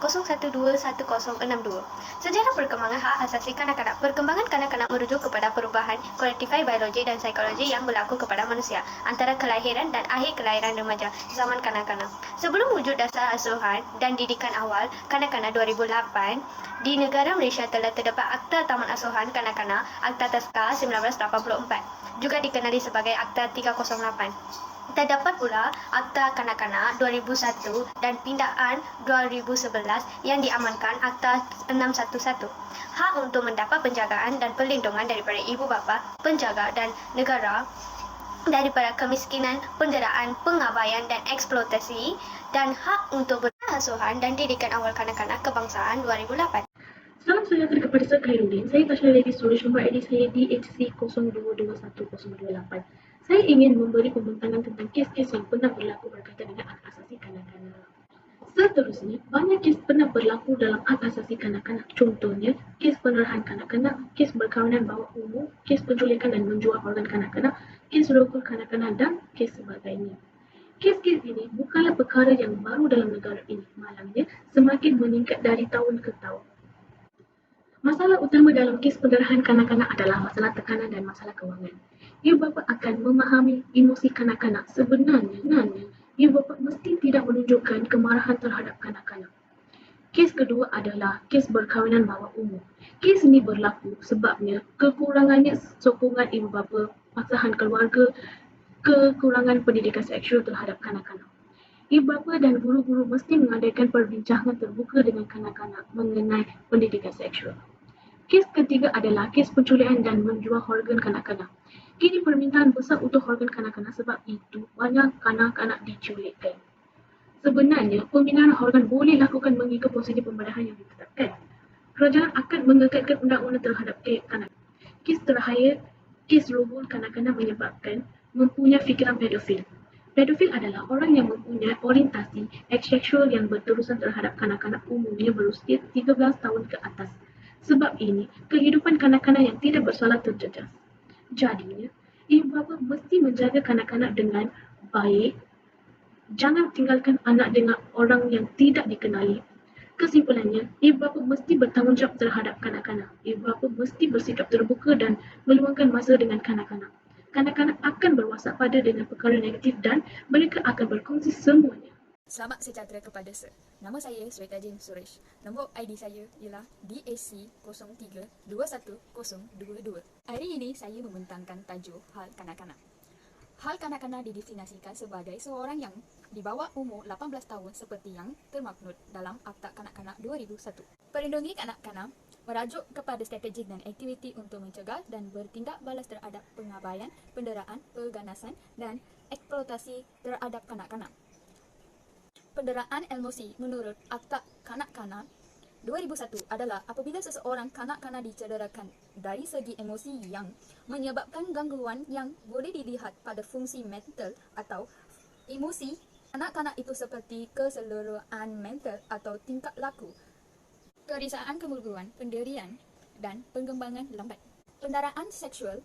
0121062. Sejarah perkembangan hak asasi kanak-kanak. Perkembangan kanak-kanak merujuk kepada perubahan kuantifikasi biologi dan psikologi yang berlaku kepada manusia antara kelahiran dan akhir kelahiran remaja, zaman kanak-kanak. Sebelum wujud dasar asuhan dan didikan awal kanak-kanak 2008, di negara Malaysia telah terdapat Akta Taman Asuhan Kanak-kanak, Akta Taska 1984, juga dikenali sebagai Akta 308. Terdapat pula Akta Kanak-kanak 2001 dan Pindaan 2011 yang diamankan Akta 611. Hak untuk mendapat penjagaan dan perlindungan daripada ibu bapa, penjaga dan negara daripada kemiskinan, penderaan, pengabaian dan eksploitasi, dan hak untuk berasuhan dan didikan awal kanak-kanak kebangsaan 2008. Salam sejahtera kepada Sir Khairuddin. Saya Tasha Lady Suresh, nombor ID saya DHC 0221-028. Saya ingin memberi pembentangan tentang kes-kes yang pernah berlaku berkaitan dengan hak asasi kanak-kanak. Seterusnya, banyak kes pernah berlaku dalam hak asasi kanak-kanak. Contohnya, kes pendarahan kanak-kanak, kes berkahwinan bawah umur, kes penculikan dan menjual organ kanak-kanak, kes rokok kanak-kanak dan kes sebagainya. Kes-kes ini bukanlah perkara yang baru dalam negara ini. Malangnya, semakin meningkat dari tahun ke tahun. Masalah utama dalam kes pendarahan kanak-kanak adalah masalah tekanan dan masalah kewangan. Ibu bapa akan memahami emosi kanak-kanak. Sebenarnya, ibu bapa mesti tidak menunjukkan kemarahan terhadap kanak-kanak. Kes kedua adalah kes berkahwinan bawah umur. Kes ini berlaku sebabnya kekurangannya sokongan ibu bapa, pasangan keluarga, kekurangan pendidikan seksual terhadap kanak-kanak. Ibu bapa dan guru-guru mesti mengadakan perbincangan terbuka dengan kanak-kanak mengenai pendidikan seksual. Kes ketiga adalah kes penculikan dan menjual organ kanak-kanak. Kini permintaan besar untuk organ kanak-kanak sebab itu banyak kanak-kanak diculikkan. Sebenarnya, pembinaan organ boleh lakukan mengikut prosedur pembedahan yang ditetapkan. Kerajaan akan mengekatkan undang-undang terhadap kanak. Kes terakhir, kes robol kanak-kanak menyebabkan mempunyai fikiran pedofil. Pedofil adalah orang yang mempunyai orientasi seksual yang berterusan terhadap kanak-kanak umumnya berusia 13 tahun ke atas. Sebab ini, kehidupan kanak-kanak yang tidak bersalah terjejas. Jadinya, ibu bapa mesti menjaga kanak-kanak dengan baik. Jangan tinggalkan anak dengan orang yang tidak dikenali. Kesimpulannya, ibu bapa mesti bertanggungjawab terhadap kanak-kanak. Ibu bapa mesti bersikap terbuka dan meluangkan masa dengan kanak-kanak. Kanak-kanak akan berwaspada dengan perkara negatif dan mereka akan berkongsi semuanya. Selamat sejahtera kepada Sir. Nama saya Sweta James Suresh. Nombor ID saya ialah DAC 03-21022. Hari ini saya membentangkan tajuk hal kanak-kanak. Hal kanak-kanak didefinisikan sebagai seorang yang di bawah umur 18 tahun seperti yang termaktub dalam Akta Kanak-kanak 2001. Perlindungi kanak-kanak merajuk kepada strategi dan aktiviti untuk mencegah dan bertindak balas terhadap pengabaian, penderaan, perganasan dan eksploitasi terhadap kanak-kanak. Penderaan emosi menurut Akta Kanak-kanak 2001 adalah apabila seseorang kanak-kanak dicederakan dari segi emosi yang menyebabkan gangguan yang boleh dilihat pada fungsi mental atau emosi kanak-kanak itu seperti keseluruhan mental atau tingkah laku, kerisauan kemuruan, pendirian dan pengembangan lambat. Penderaan seksual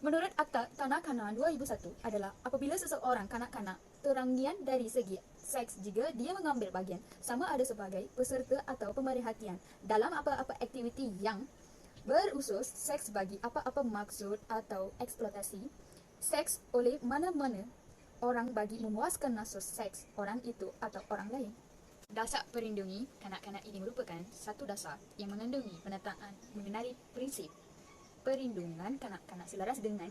menurut Akta Kanak-kanak 2001 adalah apabila seseorang kanak-kanak terangian dari segi seks jika dia mengambil bahagian sama ada sebagai peserta atau pemerhatian dalam apa-apa aktiviti yang berusus seks bagi apa-apa maksud atau eksploitasi seks oleh mana-mana orang bagi memuaskan nafsu seks orang itu atau orang lain. Dasar perlindungi kanak-kanak ini merupakan satu dasar yang mengandungi penataan mengenali prinsip perlindungan kanak-kanak selaras dengan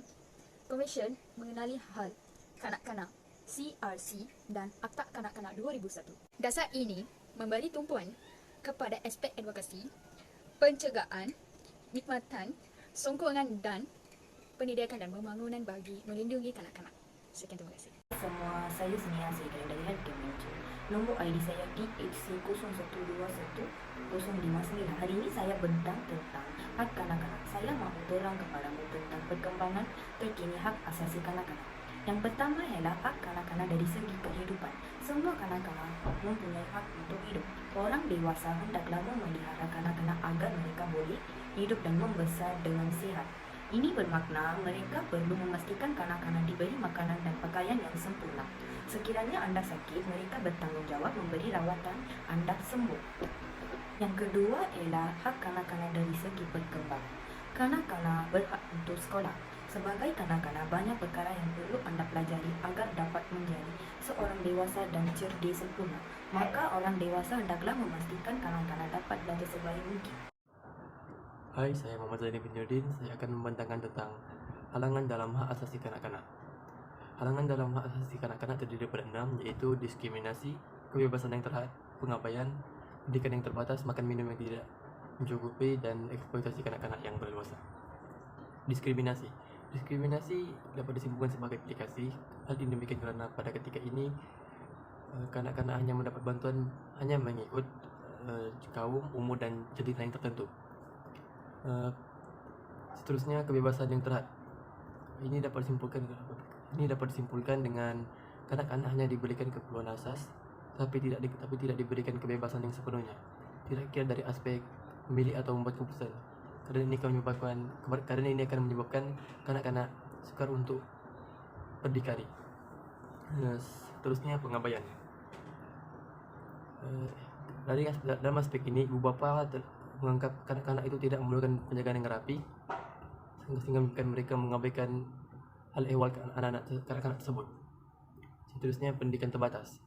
Konvensyen mengenali hal kanak-kanak CRC dan Akta Kanak-kanak 2001. Dasar ini memberi tumpuan kepada aspek advokasi, pencegahan, nikmatan, sokongan dan pendidikan dan pembangunan bagi melindungi kanak-kanak. Sekian, terima kasih. Semua, saya Senia Syekiran dari Kementerian. Nombor ID saya DHC 0121-059. Hari ini saya bentang tentang hak kanak-kanak. Saya mahu terang kepadamu tentang perkembangan terkini hak asasi kanak-kanak. Yang pertama ialah hak kanak-kanak dari segi kehidupan. Semua kanak-kanak mempunyai hak untuk hidup. Orang dewasa hendaklah memelihara kanak-kanak agar mereka boleh hidup dan membesar dengan sihat. Ini bermakna mereka perlu memastikan kanak-kanak diberi makanan dan pakaian rangkaian yang sempurna. Sekiranya Anda sakit, mereka bertanggungjawab memberi rawatan Anda sembuh. Yang kedua ialah hak kanak-kanak dari segi perkembangan. Kanak-kanak berhak untuk sekolah. Sebagai kanak-kanak, banyak perkara yang perlu Anda pelajari agar dapat menjadi seorang dewasa dan cerdik sempurna. Maka orang dewasa hendaklah memastikan kanak-kanak dapat belajar sebaik mungkin. Hai, saya Muhammad Zaini bin Nurdin. Saya akan membantahkan tentang halangan dalam hak asasi kanak-kanak. Halangan dalam hak asasi kanak-kanak terdiri daripada 6, iaitu diskriminasi, kebebasan yang terhad, pengabaian, pendidikan yang terbatas, makan minum yang tidak mencukupi, dan eksploitasi kanak-kanak yang berleluasa. Diskriminasi dapat disimpulkan sebagai aplikasi. Hal ini demikian kerana pada ketika ini kanak-kanak hanya mendapat bantuan hanya mengikut kaum, umur dan jenis lain tertentu. Seterusnya, kebebasan yang terhad. Ini dapat disimpulkan dengan kanak-kanak hanya diberikan keperluan asas tapi tidak diberikan kebebasan yang sepenuhnya, tidak kira dari aspek memilih atau membuat keputusan. Karena ini akan menyebabkan kanak-kanak sukar untuk berdikari. Seterusnya, pengabaian. Dalam aspek ini, ibu bapa menganggap kanak-kanak itu tidak memerlukan penjagaan yang rapi, sehingga mereka mengabaikan hal ehwal kanak-kanak tersebut. Seterusnya, pendidikan terbatas.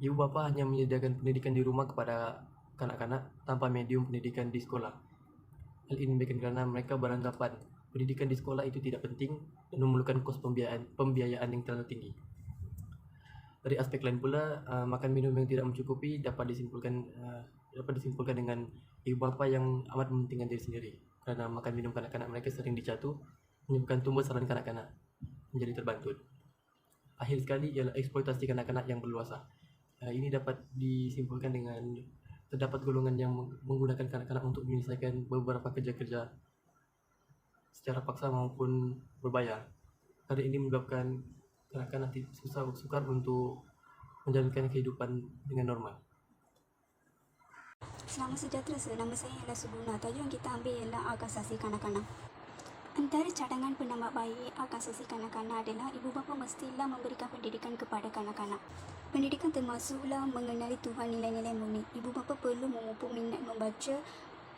Ibu bapa hanya menyediakan pendidikan di rumah kepada kanak-kanak tanpa medium pendidikan di sekolah. Hal ini demikian kerana mereka beranggapan pendidikan di sekolah itu tidak penting dan memerlukan kos pembiayaan yang terlalu tinggi. Dari aspek lain pula, makan minum yang tidak mencukupi dapat disimpulkan dengan ibu bapa yang amat mementingkan diri sendiri, kerana makan minum kanak-kanak mereka sering dicatu, menyebabkan tumbuh saraf kanak-kanak menjadi terbantut. Akhir sekali ialah eksploitasi kanak-kanak yang berleluasa. Ini dapat disimpulkan dengan terdapat golongan yang menggunakan kanak-kanak untuk menyelesaikan beberapa kerja-kerja secara paksa maupun berbayar. Kerana ini menyebabkan kanak-kanak sukar untuk menjalankan kehidupan dengan normal. Selamat sejahtera, nama saya ialah Subuna. Tajuk yang kita ambil ialah hak asasi kanak-kanak. Antara cadangan penambah baik hak asasi kanak-kanak adalah ibu bapa mestilah memberikan pendidikan kepada kanak-kanak. Pendidikan termasuklah mengenali Tuhan, nilai-nilai murni. Ibu bapa perlu memupuk minat membaca,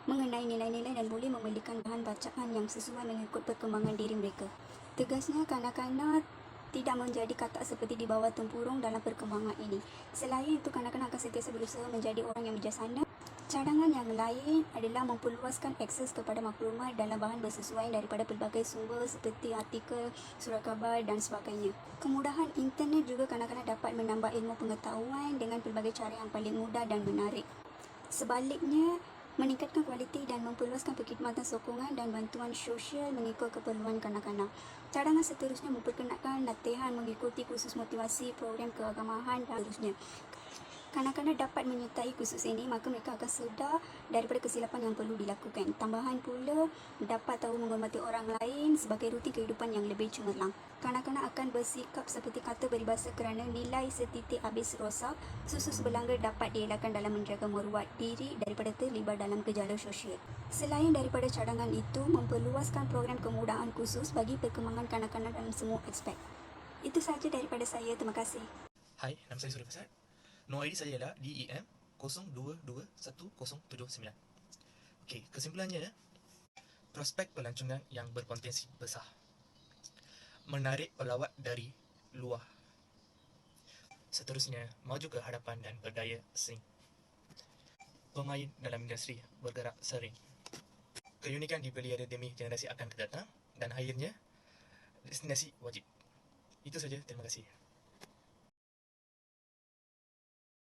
mengenai nilai-nilai dan boleh memberikan bahan bacaan yang sesuai mengikut perkembangan diri mereka. Tegasnya, kanak-kanak tidak menjadi katak seperti di bawah tempurung dalam perkembangan ini. Selain itu, kanak-kanak akan sentiasa berusaha menjadi orang yang bijaksana. Cadangan yang lain adalah memperluaskan akses kepada maklumat dalam bahan bersesuaian daripada pelbagai sumber seperti artikel, surat khabar dan sebagainya. Kemudahan internet juga kanak-kanak dapat menambah ilmu pengetahuan dengan pelbagai cara yang paling mudah dan menarik. Sebaliknya, meningkatkan kualiti dan memperluaskan perkhidmatan sokongan dan bantuan sosial mengikut keperluan kanak-kanak. Cadangan seterusnya memperkenalkan latihan mengikuti kursus motivasi, program keagamaan dan seterusnya. Kanak-kanak dapat menyertai kursus ini, maka mereka akan sedar daripada kesilapan yang perlu dilakukan. Tambahan pula, dapat tahu menghormati orang lain sebagai rutin kehidupan yang lebih cemerlang. Kanak-kanak akan bersikap seperti kata peribahasa kerana nilai setitik habis rosak. Susu sebelanggar dapat dielakkan dalam menjaga maruah diri daripada terlibat dalam gejala sosial. Selain daripada cadangan itu, memperluaskan program kemudahan khusus bagi perkembangan kanak-kanak dalam semua aspek. Itu sahaja daripada saya. Terima kasih. Hai, nama saya Surya Fasad. Nombor ID saya ialah DEM 022179. Okey, kesimpulannya, prospek pelancongan yang berpotensi besar, menarik pelawat dari luar. Seterusnya, maju ke hadapan dan berdaya saing. Pemain dalam industri bergerak sering. Keunikan dipelihara demi generasi akan datang. Dan akhirnya, destinasi wajib. Itu saja, terima kasih.